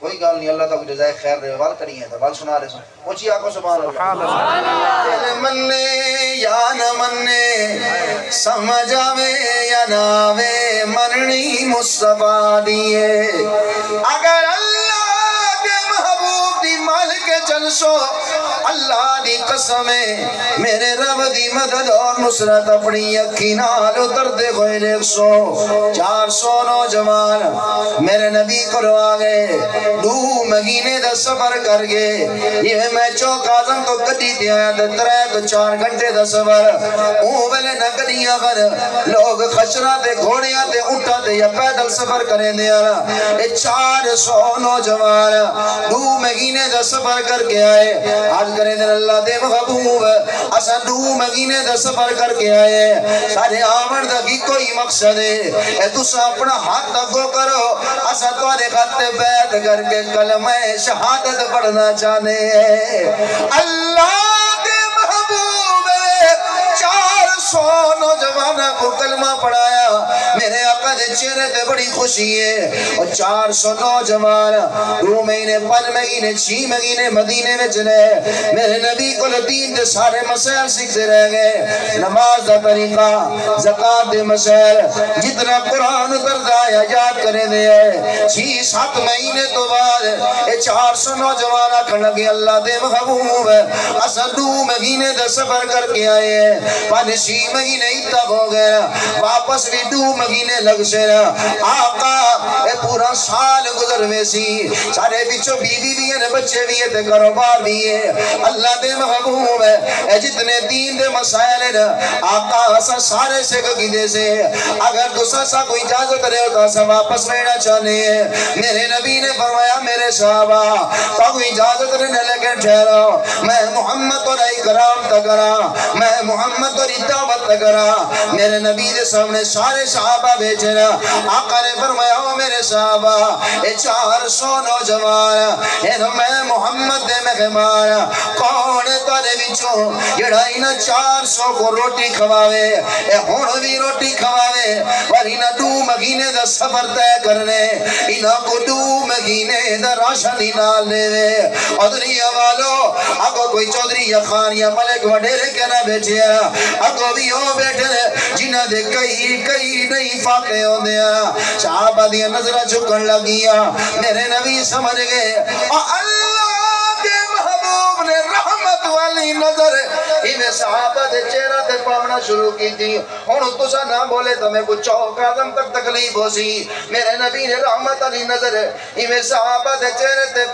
کوئی گال نہیں، اللہ تک جزائے خیر دے وال کری ہیں تو وال سنا رہے سن اونچی آنکھوں سبحان اللہ۔ دل مننے یا نہ مننے سمجھ آوے یا نہ آوے مننی مصطفیٰ دیئے، اگر اللہ کے محبوب دی مالک جلسو اللہ دی قسمیں میرے رب دی مدد اور نصرت اپنی اکھی نال اتر دے ہوئے 100-400 نوجوان میرے نبی کو آگئے 2 مہینے دا سفر کر گئے، یہ میں چوک آزم تو کٹی دیا ہے 3-4 گھنٹے دا سفر اون بلے نہ کٹیا کر لوگ خشرہ تے گھوڑیاں تے اٹھا تے یا پیدل سفر کریں دیا 400 نوجوان 2 مہینے دا سفر کر کے آئے، آج کریں دن اللہ دے محبوب اسا 2 مہینے دا سفر کر کے آئے، سارے آمن دا کی کوئی مقصد ہے اے تسا اپنا ہاتھ تکو کرو اسا توارے خط بیعت کر کے کلمہ شہادت پڑھنا چاہنے ہیں۔ اللہ دے محبوب 400 نوجوانہ کو کلمہ پڑھایا، میرے آقا دے چہرے تے بڑی خوشی ہے، اور 400 نوجوان 2 مہینے 5 مہینے 6 مہینے مدینے میں چلے، میرے نبی کو دین دے سارے مسائل سیکھتے رہ گئے، نماز دا طریقہ، زکاة دے مسائل، جتنا قرآن اتردا ہے یاد کریں دے 6-7 مہینے تو بعد 400 نوجوان آکھن لگے اللہ دے محبوب اسا 2 مہینے دا سفر کر کے آئے ہیں، 5-6 مہینے ہی تک ہو گئے، واپس بھی 2 مہینے لگ سے آقا اے پورا سال گزر میں سی، سارے بچوں بیوی بھی ہیں بچے بھی ہیں کاروبار بھی ہے، اللہ دے محبوب ہے اے جتنے دین دے مسائل ہیں آقا اسا سارے سے گھگیدے سے اگر دوسرا سا کوئی اجازت رہے ہوتا اسا واپس رہنا چاہنے ہیں، میرے نبی نے فرمایا میرے صحابہ تو کوئی اجازت رہنے لگے ٹھہرو میں محمد اور اکرام تکرا، میں محمد اور دعوت تکرا، میرے نبی دے سامنے سارے صحابہ بیچے نا، آقا نے فرمایا میرے صحابہ اے 400 نوجوان اے میں محمد دے مہمان کون تارے بچوں جڑا انہا 400 کو روٹی کھواوے اے ہون بھی روٹی کھواوے اور انہا 2 مہینے دا سفر تے کرنے انہا کو 2 مہینے دا راشن ہی نال لے وے ادھری والو اگو کوئی چودری یا خان یا ملک وڈیرے کے نہ بیٹھے اگو بھی ہو بیٹھے جنہ دے کئی نہیں فاقے ہوں دیا صحابہ دیا نظرہ چکن لگیا، میرے نبی سمجھ گئے اور اللہ کے محبوب نے رحمت والی نظر انہیں صحابہ دے چہرہ تے پامنا شروع کی تھی، ہونو تسا نہ بولے تو میں کچھ چوک آدم تک تکلیف ہو سی، میرے نبی نے رحمت والی نظر انہیں صحابہ دے چہرہ تے